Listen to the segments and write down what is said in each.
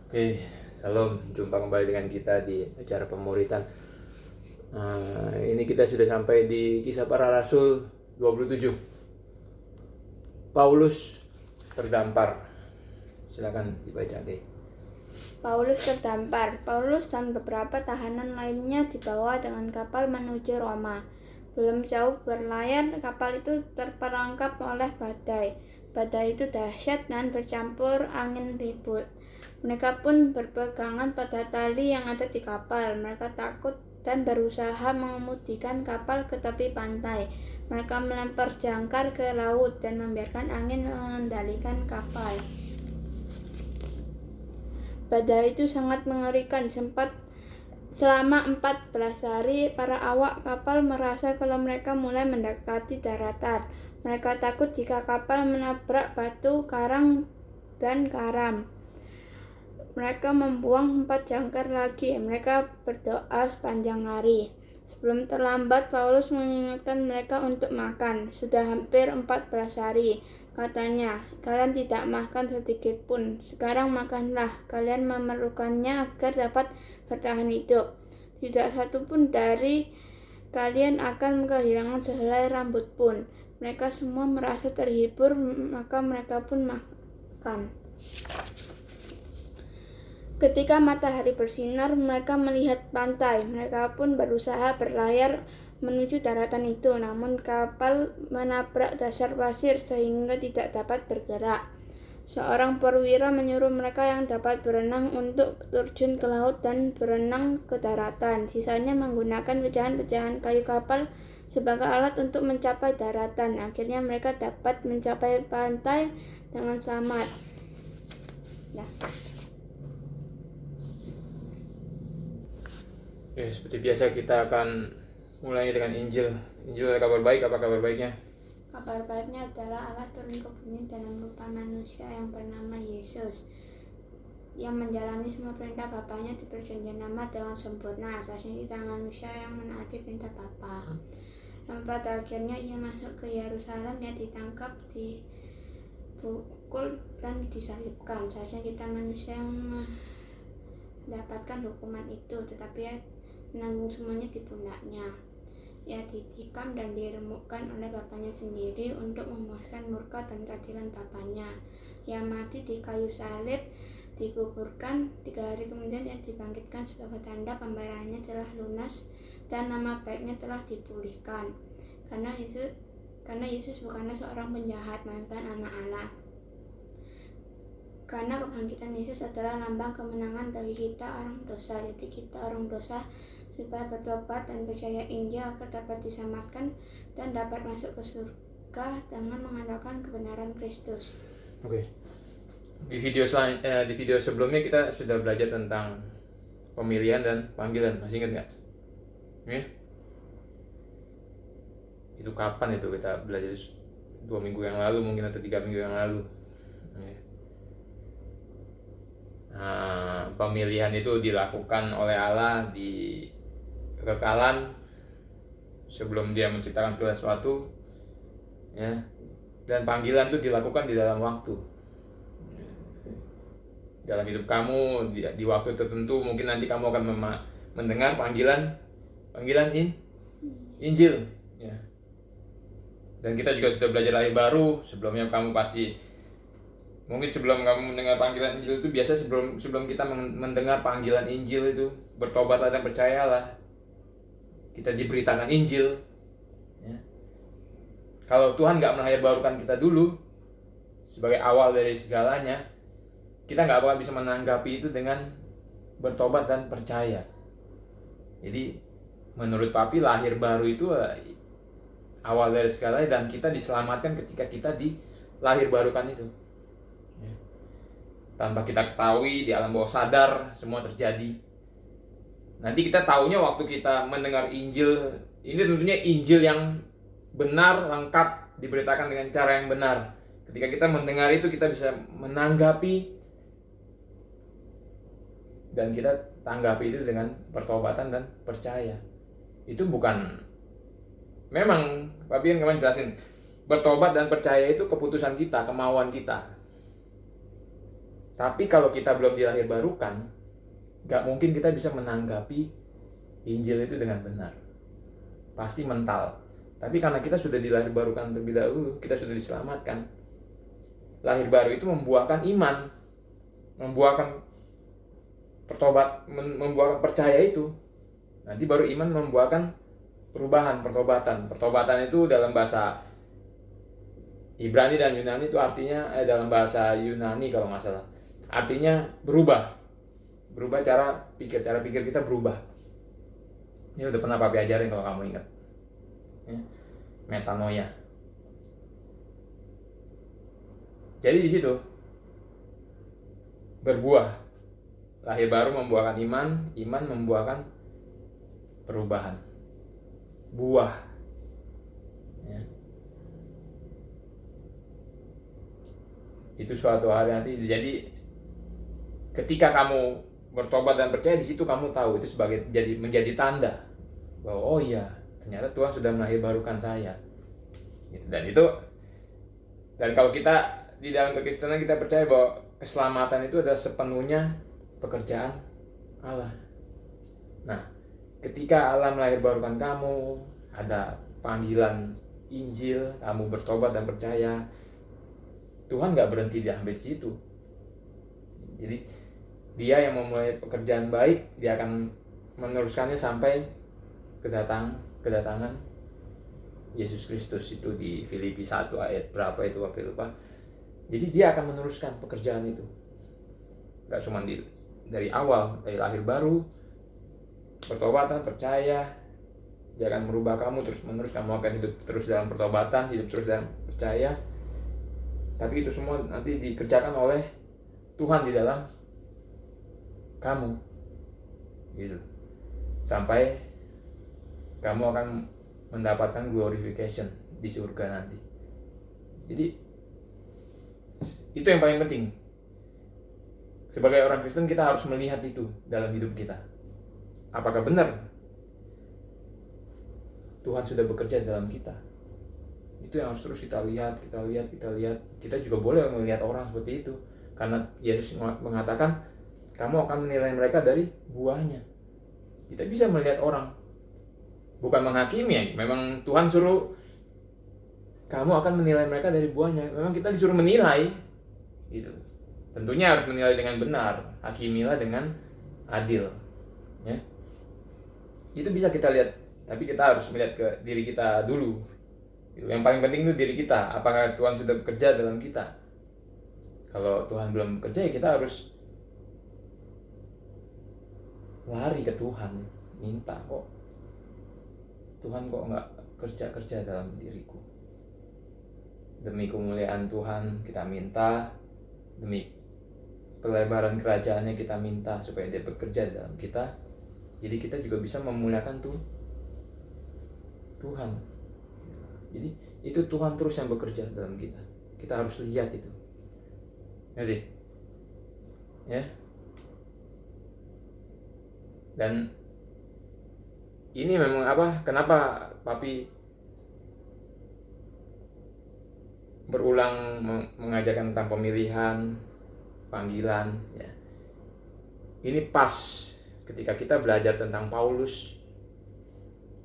Oke, salam, jumpa kembali dengan kita di acara pemuritan. Ini kita sudah sampai di Kisah Para Rasul 27. Paulus terdampar. Silakan dibaca deh. Paulus terdampar. Paulus dan beberapa tahanan lainnya dibawa dengan kapal menuju Roma. Belum jauh berlayar, kapal itu terperangkap oleh badai. Badai itu dahsyat dan bercampur angin ribut. Mereka pun berpegangan pada tali yang ada di kapal. Mereka takut dan berusaha mengemudikan kapal ke tepi pantai. Mereka melempar jangkar ke laut dan membiarkan angin mengendalikan kapal. Badai itu sangat mengerikan. Selama 14 hari, para awak kapal merasa kalau mereka mulai mendekati daratan. Mereka takut jika kapal menabrak batu, karang, dan karam. Mereka membuang 4 jangkar lagi. Mereka berdoa sepanjang hari. Sebelum terlambat, Paulus mengingatkan mereka untuk makan. Sudah hampir 14 hari. Katanya, kalian tidak makan sedikit pun. Sekarang makanlah. Kalian memerlukannya agar dapat bertahan hidup. Tidak satu pun dari kalian akan kehilangan sehelai rambut pun. Mereka semua merasa terhibur, maka mereka pun makan. Ketika matahari bersinar, mereka melihat pantai. Mereka pun berusaha berlayar menuju daratan itu, namun kapal menabrak dasar pasir sehingga tidak dapat bergerak. Seorang perwira menyuruh mereka yang dapat berenang untuk terjun ke laut dan berenang ke daratan. Sisanya menggunakan pecahan-pecahan kayu kapal sebagai alat untuk mencapai daratan. Akhirnya mereka dapat mencapai pantai dengan selamat. Oke, seperti biasa kita akan mulai dengan Injil. Injil ada kabar baik, apa kabar baiknya? Kabar baiknya adalah Allah turun ke bumi dalam rupa manusia yang bernama Yesus, yang menjalani semua perintah Bapaknya di perjanjian lama dengan sempurna. Asalnya kita manusia yang menaati perintah Bapa. Dan pada akhirnya ia masuk ke Yerusalem, ia ditangkap, dipukul, dan disalibkan. Seharusnya kita manusia yang mendapatkan hukuman itu, tetapi ia menanggung semuanya di pundaknya. Ia ditikam dan diremukkan oleh Bapaknya sendiri untuk memuaskan murka dan keadilan Bapaknya. Ia mati di kayu salib, dikuburkan. 3 hari kemudian ia dibangkitkan sebagai tanda pembayarannya telah lunas dan nama baiknya telah dipulihkan. Karena Yesus bukanlah seorang penjahat, melainkan anak Allah. Karena kebangkitan Yesus adalah lambang kemenangan bagi kita orang dosa. Jadi kita orang dosa supaya bertobat dan percaya Injil agar dapat diselamatkan dan dapat masuk ke surga dengan mengandalkan kebenaran Kristus. Oke. Di video sebelumnya kita sudah belajar tentang pemilihan dan panggilan. Masih ingat nggak? Ya? Itu kapan itu kita belajar? 2 minggu yang lalu mungkin, atau 3 minggu yang lalu. Nah, pemilihan itu dilakukan oleh Allah di kekekalan sebelum Dia menciptakan segala sesuatu, ya. Dan panggilan itu dilakukan di dalam waktu. Dalam hidup kamu di waktu tertentu mungkin nanti kamu akan mendengar panggilan Injil, ya. Dan kita juga sudah belajar lahir baru. Sebelumnya kamu pasti mungkin sebelum kamu mendengar panggilan Injil itu biasa sebelum kita mendengar panggilan Injil itu bertobatlah dan percayalah. Kita diberitakan Injil, ya. Kalau Tuhan nggak melahirbarukan kita dulu sebagai awal dari segalanya, kita nggak bakal bisa menanggapi itu dengan bertobat dan percaya. Jadi menurut Papi, lahir baru itu awal dari segalanya, dan kita diselamatkan ketika kita dilahirbarukan itu, ya. Tanpa kita ketahui, di alam bawah sadar semua terjadi. Nanti kita taunya waktu kita mendengar Injil. Ini tentunya Injil yang benar, lengkap, diberitakan dengan cara yang benar. Ketika kita mendengar itu, kita bisa menanggapi, dan kita tanggapi itu dengan pertobatan dan percaya. Itu bukan, memang Papi kan kemarin jelasin, bertobat dan percaya itu keputusan kita, kemauan kita. Tapi kalau kita belum dilahir barukan, gak mungkin kita bisa menanggapi Injil itu dengan benar. Pasti mental. Tapi karena kita sudah dilahir barukan terlebih dahulu, kita sudah diselamatkan. Lahir baru itu membuahkan iman, membuahkan membuahkan percaya itu. Nanti baru iman membuahkan perubahan, pertobatan. Pertobatan itu dalam bahasa Ibrani dan Yunani itu artinya dalam bahasa Yunani kalau nggak salah. Artinya berubah cara pikir kita berubah. Ini udah pernah Papi ajarin kalau kamu ingat. Ya. Metanoia. Jadi di situ berbuah. Lahir baru membuahkan iman, iman membuahkan perubahan. Buah. Ya. Itu suatu hari nanti. Jadi ketika kamu bertobat dan percaya, di situ kamu tahu itu menjadi tanda bahwa oh iya, ternyata Tuhan sudah melahirbarukan saya. Dan kalau kita di dalam kekristenan kita percaya bahwa keselamatan itu adalah sepenuhnya pekerjaan Allah. Nah, ketika Allah melahirbarukan kamu, ada panggilan Injil, kamu bertobat dan percaya, Tuhan gak berhenti sampai di situ. Jadi Dia yang memulai pekerjaan baik, Dia akan meneruskannya sampai kedatangan Yesus Kristus. Itu di Filipi 1 ayat berapa itu Papi lupa. Jadi Dia akan meneruskan pekerjaan itu. Gak cuma dari awal, dari lahir baru, pertobatan, percaya, Dia akan merubah kamu terus menerus. Kamu akan hidup terus dalam pertobatan, hidup terus dalam percaya. Tapi itu semua nanti dikerjakan oleh Tuhan di dalam kamu, gitu. Sampai kamu akan mendapatkan glorification di surga nanti. Jadi itu yang paling penting. Sebagai orang Kristen kita harus melihat itu dalam hidup kita. Apakah benar Tuhan sudah bekerja dalam kita? Itu yang harus terus kita lihat. Kita juga boleh melihat orang seperti itu. Karena Yesus mengatakan, kamu akan menilai mereka dari buahnya. Kita bisa melihat orang. Bukan menghakimi ya. Memang Tuhan suruh kamu akan menilai mereka dari buahnya. Memang kita disuruh menilai. Gitu. Tentunya harus menilai dengan benar. Hakimilah dengan adil. Ya. Itu bisa kita lihat. Tapi kita harus melihat ke diri kita dulu. Yang paling penting itu diri kita. Apakah Tuhan sudah bekerja dalam kita? Kalau Tuhan belum bekerja, ya kita harus lari ke Tuhan, minta kok. Tuhan kok nggak kerja dalam diriku? Demi kemuliaan Tuhan kita minta, demi pelebaran kerajaannya kita minta supaya Dia bekerja dalam kita. Jadi kita juga bisa memuliakan Tuhan. Jadi itu Tuhan terus yang bekerja dalam kita. Kita harus lihat itu. Ya sih? Ya. Dan ini memang kenapa Papi berulang mengajarkan tentang pemilihan, panggilan, ya. Ini pas ketika kita belajar tentang Paulus.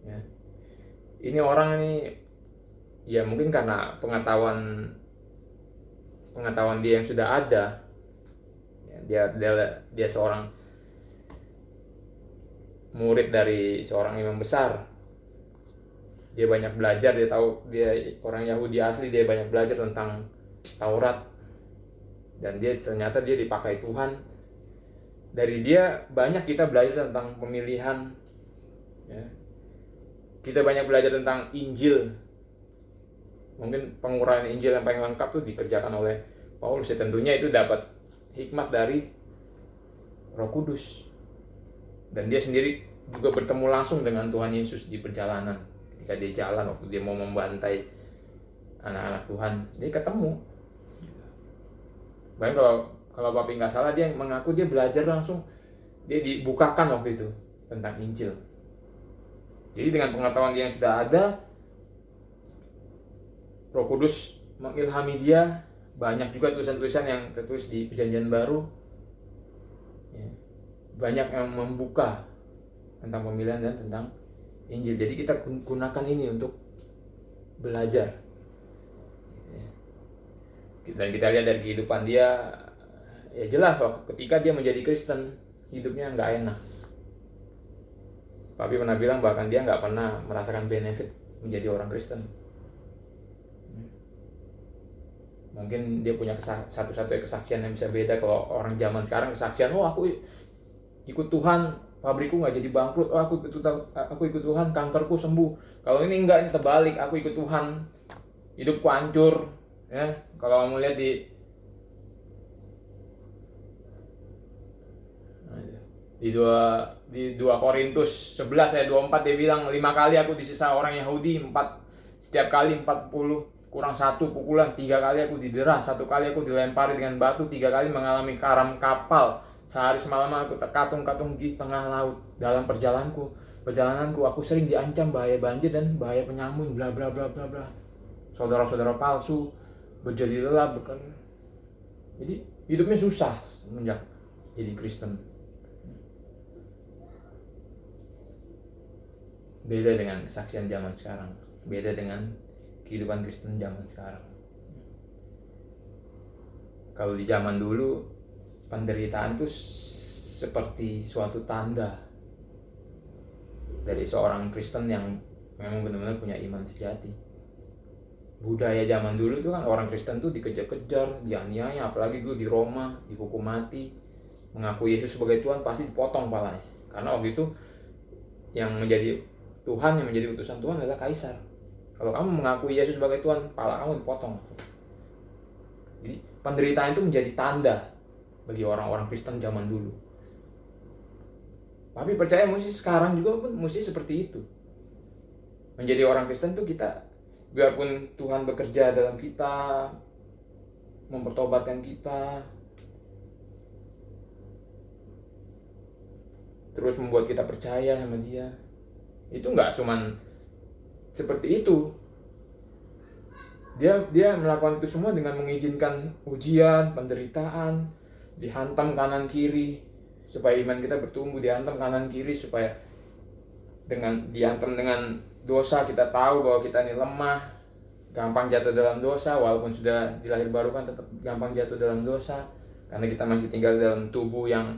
Ya. Ini orang ini ya mungkin karena pengetahuan dia yang sudah ada. Ya, dia seorang murid dari seorang imam besar. Dia banyak belajar, dia orang Yahudi asli, dia banyak belajar tentang Taurat. Dan ternyata dia dipakai Tuhan. Dari dia banyak kita belajar tentang pemilihan. Ya. Kita banyak belajar tentang Injil. Mungkin penguraian Injil yang paling lengkap tuh dikerjakan oleh Paulus. Ya, tentunya itu dapat hikmat dari Roh Kudus. Dan dia sendiri juga bertemu langsung dengan Tuhan Yesus di perjalanan. Ketika dia jalan, waktu dia mau membantai anak-anak Tuhan, dia ketemu. Bahkan kalau Papi nggak salah, dia mengaku dia belajar langsung. Dia dibukakan waktu itu tentang Injil. Jadi dengan pengetahuan dia yang sudah ada, Roh Kudus mengilhami dia banyak juga tulisan-tulisan yang tertulis di Perjanjian Baru, ya, banyak yang membuka tentang pemilihan dan tentang Injil. Jadi kita gunakan ini untuk belajar. Dan kita lihat dari kehidupan dia, ya jelas ketika dia menjadi Kristen, hidupnya nggak enak. Papi pernah bilang bahkan dia nggak pernah merasakan benefit menjadi orang Kristen. Mungkin dia punya satu-satunya kesaksian yang bisa beda. Kalau orang zaman sekarang kesaksian, aku ikut Tuhan, pabrikku nggak jadi bangkrut, aku ikut Tuhan, kankerku sembuh. Kalau ini enggak, ini terbalik, aku ikut Tuhan, hidupku hancur. Ya, kalau kamu lihat di 2 Korintus 11 ayat 24 dia bilang, 5 kali aku disisa orang Yahudi, setiap kali 40 kurang 1 pukulan, 3 kali aku didera, 1 kali aku dilempari dengan batu, 3 kali mengalami karam kapal, sehari semalam aku terkatung-katung di tengah laut. Dalam perjalananku aku sering diancam bahaya banjir dan bahaya penyamun, bla bla bla bla bla. Saudara-saudara palsu berjadi lelah, jadi hidupnya susah semenjak jadi Kristen. Beda dengan kesaksian zaman sekarang, beda dengan kehidupan Kristen zaman sekarang. Kalau di zaman dulu, penderitaan itu seperti suatu tanda dari seorang Kristen yang memang benar-benar punya iman sejati. Budaya zaman dulu itu kan orang Kristen tuh dikejar-kejar, dianiaya, apalagi dulu di Roma, dihukum mati. Mengaku Yesus sebagai Tuhan pasti dipotong palanya. Karena waktu itu yang menjadi Tuhan, yang menjadi utusan Tuhan adalah kaisar. Kalau kamu mengakui Yesus sebagai Tuhan, pala kamu dipotong. Jadi penderitaan itu menjadi tanda bagi orang-orang Kristen zaman dulu. Tapi percaya mesti sekarang juga pun mesti seperti itu. Menjadi orang Kristen tuh kita, biarpun Tuhan bekerja dalam kita, mempertobatkan kita, terus membuat kita percaya sama Dia, itu nggak cuman seperti itu. Dia melakukan itu semua dengan mengizinkan ujian, penderitaan, dihantam kanan kiri supaya iman kita bertumbuh, dihantam kanan kiri supaya dihantam dengan dosa, kita tahu bahwa kita ini lemah, gampang jatuh dalam dosa. Walaupun sudah dilahir baru kan tetap gampang jatuh dalam dosa karena kita masih tinggal dalam tubuh yang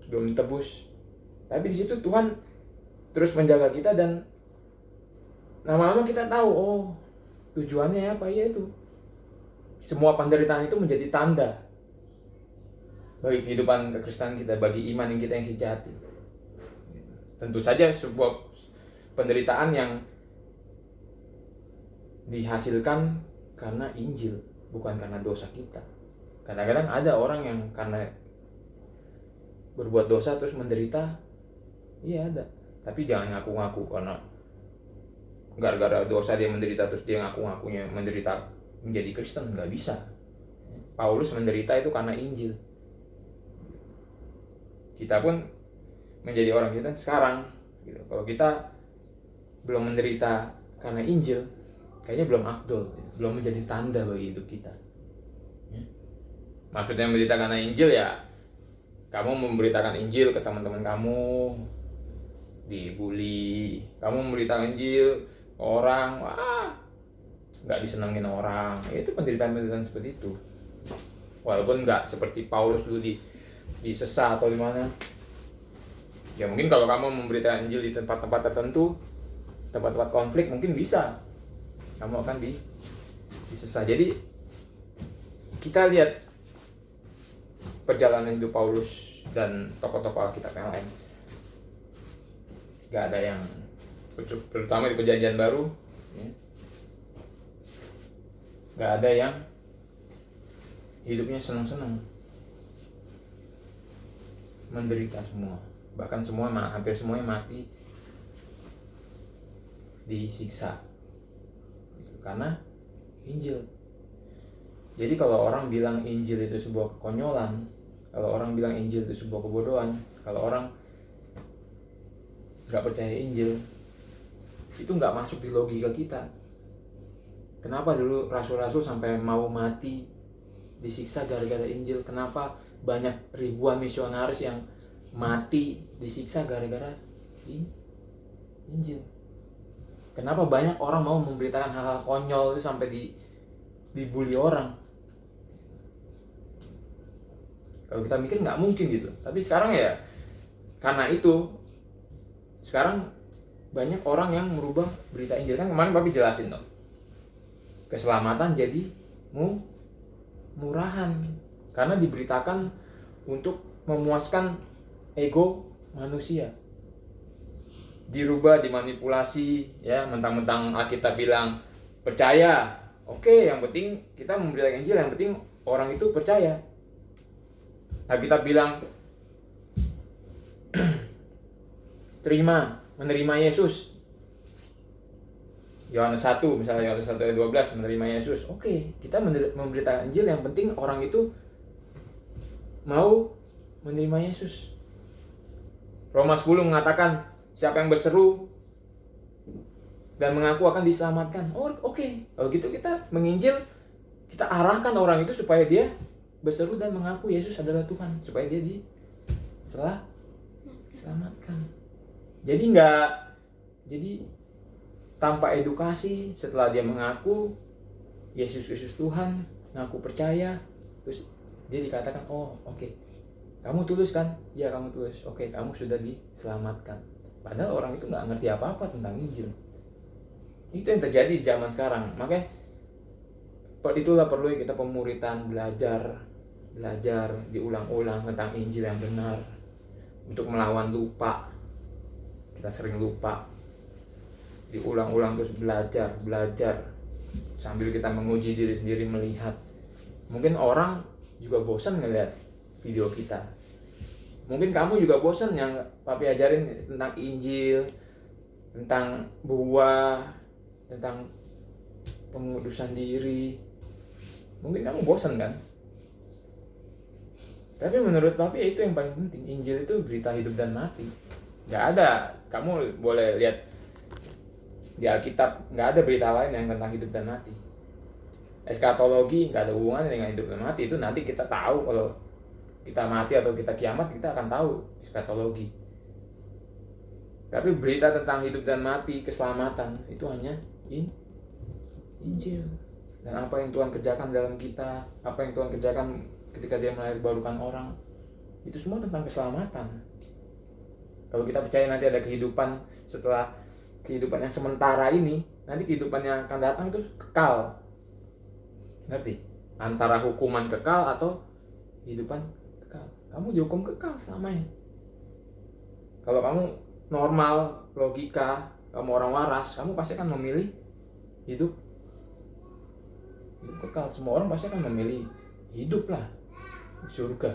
belum ditebus. Tapi di situ Tuhan terus menjaga kita dan lama-lama kita tahu, tujuannya apa, yaitu semua penderitaan itu menjadi tanda bagi kehidupan kekristenan kita, bagi iman yang kita yang sejati. Tentu saja sebuah penderitaan yang dihasilkan karena Injil, bukan karena dosa kita. Kadang-kadang ada orang yang karena berbuat dosa terus menderita, iya ada. Tapi jangan ngaku-ngaku karena gara-gara dosa dia menderita terus dia ngaku-ngakunya menderita menjadi Kristen. Nggak bisa. Paulus menderita itu karena Injil. Kita pun menjadi orang Kristen sekarang gitu. Kalau kita belum menderita karena Injil, kayaknya belum afdol, belum menjadi tanda bagi hidup kita. Maksudnya menderita karena Injil ya, kamu memberitakan Injil ke teman-teman kamu, dibully, kamu memberitakan Injil ke orang, nggak disenengin orang, itu penderitaan-penderitaan seperti itu. Walaupun nggak seperti Paulus dulu disesat atau di mana. Ya mungkin kalau kamu memberitakan Injil di tempat-tempat tertentu, tempat-tempat konflik, mungkin bisa kamu akan disesat. Jadi kita lihat perjalanan hidup Paulus dan tokoh-tokoh Alkitab yang lain. Gak ada yang, terutama di Perjanjian Baru, gak ada yang hidupnya senang-senang, menderita semua. Bahkan hampir semuanya mati disiksa karena Injil. Jadi kalau orang bilang Injil itu sebuah kekonyolan, kalau orang bilang Injil itu sebuah kebodohan, kalau orang gak percaya Injil, itu gak masuk di logika kita. Kenapa dulu rasul-rasul sampai mau mati disiksa gara-gara Injil? Kenapa banyak ribuan misionaris yang mati disiksa gara-gara Injil? Kenapa banyak orang mau memberitakan hal-hal konyol itu sampai dibully orang? Kalau kita mikir nggak mungkin gitu. Tapi sekarang ya karena itu sekarang banyak orang yang merubah berita Injil. Kan kemarin Papi jelasin dong. Keselamatan jadi murahan karena diberitakan untuk memuaskan ego manusia. Dirubah, dimanipulasi, ya, mentang-mentang Alkitab bilang percaya, oke, yang penting kita memberitakan Injil, yang penting orang itu percaya. Alkitab bilang menerima Yesus. Yohanes 1, misalnya Yohanes 1 ayat 12, menerima Yesus. Oke, kita memberitakan Injil, yang penting orang itu mau menerima Yesus. Roma 10 mengatakan siapa yang berseru dan mengaku akan diselamatkan. Oh, oke. Kalau gitu kita menginjil, kita arahkan orang itu supaya dia berseru dan mengaku Yesus adalah Tuhan, supaya dia diselamatkan. Jadi tanpa edukasi, setelah dia mengaku Yesus Tuhan, mengaku percaya, terus dia dikatakan, oh oke, kamu tulus kan? Ya, kamu tulus. Oke, kamu sudah diselamatkan. Padahal orang itu nggak ngerti apa-apa tentang Injil. Itu yang terjadi di zaman sekarang. Makanya itulah perlu kita pemuritan, belajar diulang-ulang tentang Injil yang benar, untuk melawan lupa. Kita sering lupa. Diulang-ulang terus belajar sambil kita menguji diri sendiri, melihat. Mungkin orang juga bosan ngeliat video kita. Mungkin kamu juga bosan yang Papi ajarin tentang Injil, tentang buah, tentang pengudusan diri. Mungkin kamu bosan kan? Tapi menurut Papi itu yang paling penting. Injil itu berita hidup dan mati. Gak ada, kamu boleh lihat di Alkitab, gak ada berita lain yang tentang hidup dan mati. Eskatologi gak ada hubungannya dengan hidup dan mati. Itu nanti kita tahu kalau kita mati atau kita kiamat, kita akan tahu eskatologi. Tapi berita tentang hidup dan mati, keselamatan, itu hanya Injil. Dan apa yang Tuhan kerjakan dalam kita, apa yang Tuhan kerjakan ketika dia melahirkan orang, itu semua tentang keselamatan. Kalau kita percaya nanti ada kehidupan setelah kehidupan yang sementara ini, nanti kehidupan yang akan datang itu kekal. Ngerti? Antara hukuman kekal atau kehidupan kekal. Kamu dihukum kekal selamanya. Kalau kamu normal, logika, kamu orang waras, kamu pasti akan memilih hidup kekal. Semua orang pasti akan memilih hidup lah, surga.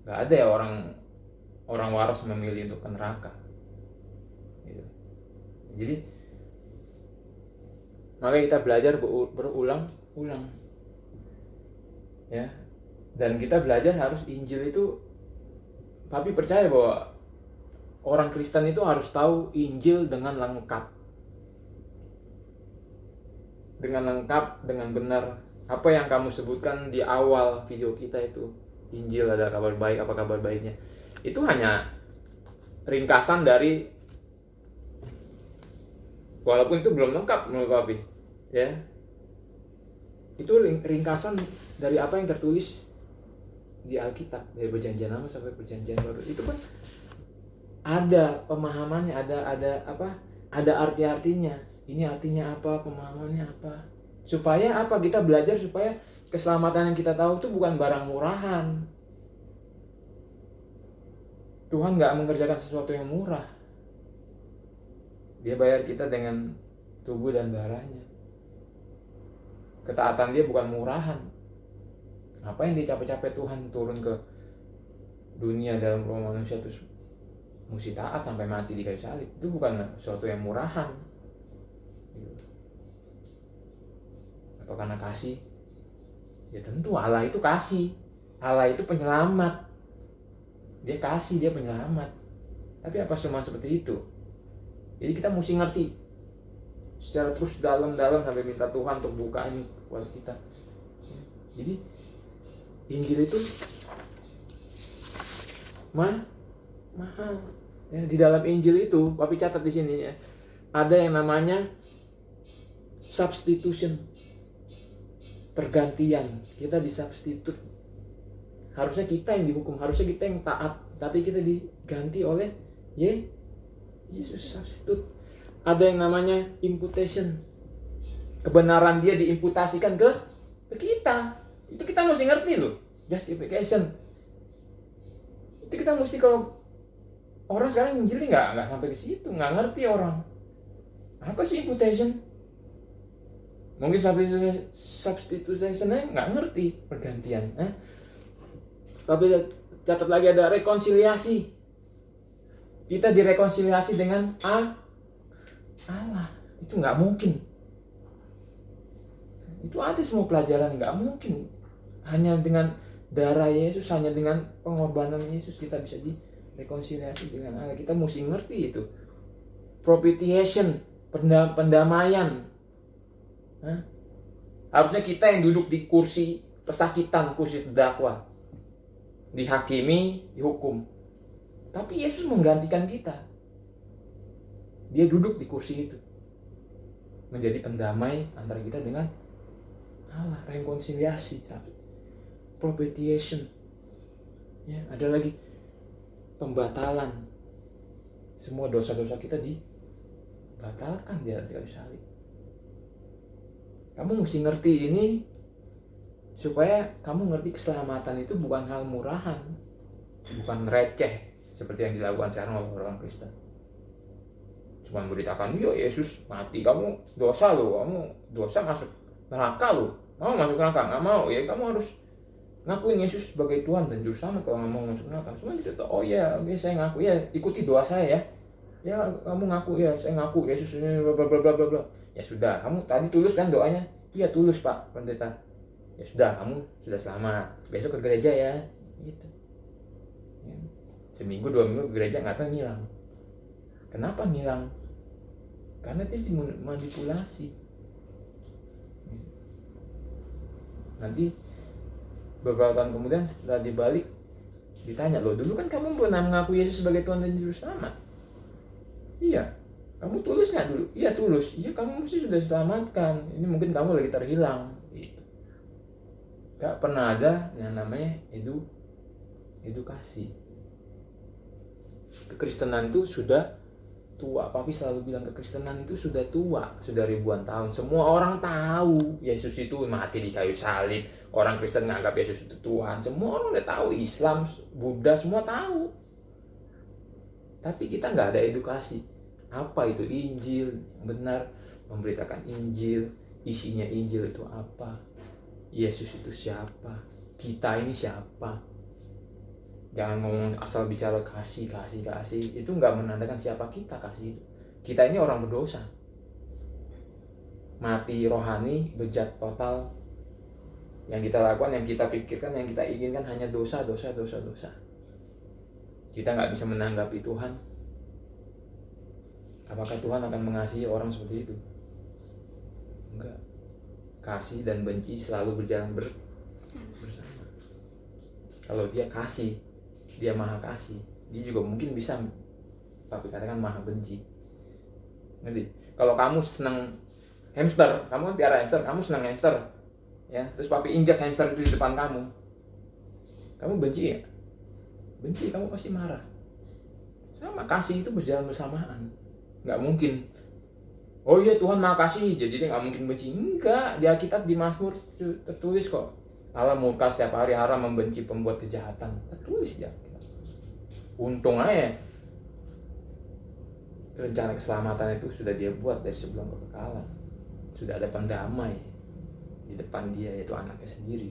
Gak ada ya orang waras memilih untuk ke neraka gitu. Jadi makanya kita belajar berulang-ulang ya. Dan kita belajar harus Injil itu, Papi percaya bahwa orang Kristen itu harus tahu Injil dengan lengkap, dengan benar. Apa yang kamu sebutkan di awal video kita itu, Injil ada kabar baik, apa kabar baiknya, itu hanya ringkasan dari, walaupun itu belum lengkap menurut Papi ya, itu ringkasan dari apa yang tertulis di Alkitab, dari Perjanjian Lama sampai Perjanjian Baru. Itu kan ada pemahamannya, ada arti-artinya. Ini artinya apa, pemahamannya apa. Supaya apa? Kita belajar supaya keselamatan yang kita tahu itu bukan barang murahan. Tuhan gak mengerjakan sesuatu yang murah. Dia bayar kita dengan tubuh dan darahnya. Ketaatan dia bukan murahan. Apa yang dia capek-capek Tuhan turun ke dunia dalam rumah manusia terus mesti taat sampai mati di kayu salib. Itu bukan sesuatu yang murahan. Apa karena kasih? Ya tentu Allah itu kasih. Allah itu penyelamat. Dia kasih, dia penyelamat. Tapi apa cuma seperti itu? Jadi kita mesti ngerti secara terus dalam sampai minta Tuhan untuk buka ini buat kita. Jadi Injil itu mahal. Ya, di dalam Injil itu, Papi catat di sini ya, ada yang namanya substitution, pergantian. Kita disubstitute. Harusnya kita yang dihukum, harusnya kita yang taat, tapi kita diganti oleh Yesus. Substitute. Ada yang namanya imputation, kebenaran dia diimputasikan ke kita. Itu kita mesti ngerti loh. Justification. Itu kita mesti, kalau orang sekarang Injil nggak sampai ke situ, nggak ngerti orang. Apa sih imputation? Mungkin substitution-nya nggak ngerti, pergantian. Tapi catat lagi ada rekonsiliasi. Kita direkonsiliasi dengan Allah. Itu nggak mungkin. Itu ada semua pelajaran, nggak mungkin. Hanya dengan darah Yesus, hanya dengan pengorbanan Yesus kita bisa direkonsiliasi dengan Allah. Kita mesti ngerti itu. Propitiation, pendamaian. Harusnya kita yang duduk di kursi pesakitan, kursi terdakwa, dihakimi, dihukum. Tapi Yesus menggantikan kita. Dia duduk di kursi itu, menjadi pendamai antara kita dengan Allah. Rekonsiliasi, propitiation. Ya, ada lagi pembatalan. Semua dosa-dosa kita dibatalkan di atas kayu salib. Kamu mesti ngerti ini supaya kamu ngerti keselamatan itu bukan hal murahan, bukan receh seperti yang dilakukan sekarang oleh orang Kristen. Cuma beritakan, ya Yesus mati, kamu dosa lo, kamu dosa masuk neraka lo, mau masuk neraka, nggak mau, ya kamu harus ngakuin Yesus sebagai Tuhan dan Juru Selamat kalau nggak mau masuk neraka. Cuma gitu tuh, oh ya, oke, saya ngaku, ya ikuti doa saya ya. Ya kamu ngaku, ya saya ngaku Yesus ini bla bla bla bla bla. Ya sudah, kamu tadi tulus kan doanya? Iya tulus Pak Pendeta. Ya sudah, kamu sudah selamat. Besok ke gereja ya. Gitu. Ya. Seminggu 2 minggu ke gereja nggak tahu ngilang. Kenapa ngilang? Karena dia dimanipulasi. Nanti beberapa tahun kemudian setelah dibalik ditanya, loh dulu kan kamu pernah mengaku Yesus sebagai Tuhan dan Juru Selamat. Iya. Kamu tulus nggak dulu? Iya tulus. Iya, kamu mesti sudah diselamatkan. Ini mungkin kamu lagi terhilang. Gitu. Gak pernah ada yang namanya edukasi. Kekristenan itu sudah tua. Papi selalu bilang kekristenan itu sudah tua, sudah ribuan tahun. Semua orang tahu Yesus itu mati di kayu salib. Orang Kristen menganggap Yesus itu Tuhan. Semua orang udah tahu. Islam, Buddha, semua tahu. Tapi kita nggak ada edukasi. Apa itu Injil yang benar? Memberitakan Injil. Isinya Injil itu apa? Yesus itu siapa? Kita ini siapa? Jangan ngomong asal bicara kasih. Itu nggak menandakan siapa kita. Kasih itu. Kita ini orang berdosa. Mati rohani, bejat total. Yang kita lakukan, yang kita pikirkan, yang kita inginkan hanya dosa. Kita nggak bisa menanggapi Tuhan. Apakah Tuhan akan mengasihi orang seperti itu? Enggak. Kasih dan benci selalu berjalan bersama. Kalau dia kasih, dia maha kasih, dia juga mungkin bisa, tapi katakan maha benci. Ngerti? Kalau kamu senang hamster, kamu kan piara hamster, kamu senang hamster, ya, terus papi injak hamster itu di depan kamu benci ya? Benci, kamu pasti marah. Sama, kasih itu berjalan bersamaan. Nggak mungkin, oh iya Tuhan maha kasih, jadi dia nggak mungkin benci. Enggak, di Alkitab, di Mazmur tertulis kok, Allah murka setiap hari, haram membenci pembuat kejahatan. Tertulis ya. Untung aja rencana keselamatan itu sudah dia buat dari sebelum kekekalan. Sudah ada pendamai di depan dia, yaitu anaknya sendiri.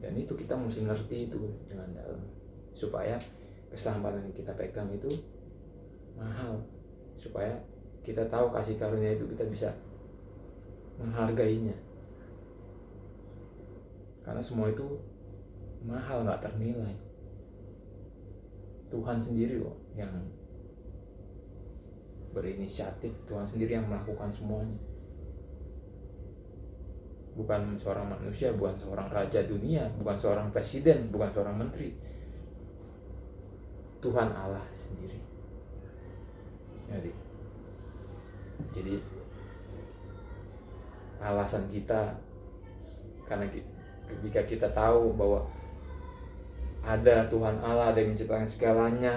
Dan itu kita mesti ngerti itu dengan dalam, supaya keselamatan yang kita pegang itu mahal, supaya kita tahu kasih karunia itu kita bisa menghargainya, karena semua itu mahal, nggak ternilai. Tuhan sendiri loh yang berinisiatif, Tuhan sendiri yang melakukan semuanya. bukan seorang manusia, bukan seorang raja dunia, bukan seorang presiden, bukan seorang menteri. Tuhan Allah sendiri. Jadi alasan kita, karena ketika kita tahu bahwa ada Tuhan Allah, ada yang menciptakan segalanya,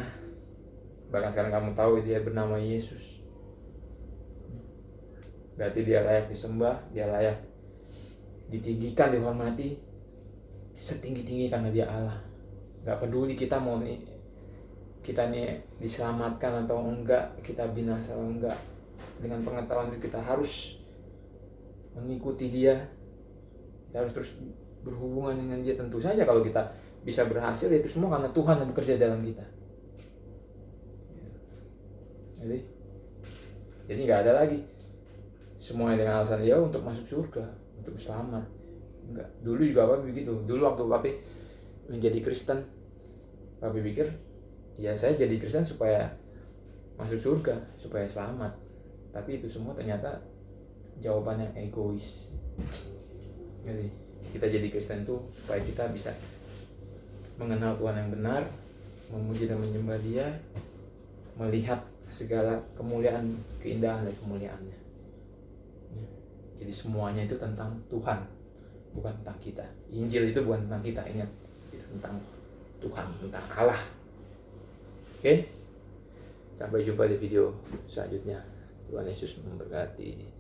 bahkan sekarang kamu tahu dia bernama Yesus, berarti dia layak disembah, dia layak ditinggikan, dihormati setinggi-tinggi karena dia Allah. Gak peduli kita mau kita diselamatkan atau enggak, kita binasa atau enggak, dengan pengetahuan itu kita harus mengikuti dia, kita harus terus berhubungan dengan dia. Tentu saja kalau kita bisa berhasil, itu semua karena Tuhan yang bekerja dalam kita. Jadi nggak ada lagi semuanya dengan alasan dia untuk masuk surga, untuk selamat. Enggak. Dulu juga Papi begitu. Dulu waktu Papi menjadi Kristen, Papi pikir ya saya jadi Kristen supaya masuk surga, supaya selamat. Tapi itu semua ternyata jawabannya egois. Jadi kita jadi Kristen tuh supaya kita bisa mengenal Tuhan yang benar, memuji dan menyembah Dia, melihat segala kemuliaan, keindahan dan kemuliaannya. Jadi semuanya itu tentang Tuhan, bukan tentang kita. Injil itu bukan tentang kita, ingat, itu tentang Tuhan, tentang Allah. Oke? Sampai jumpa di video selanjutnya. Tuhan Yesus memberkati.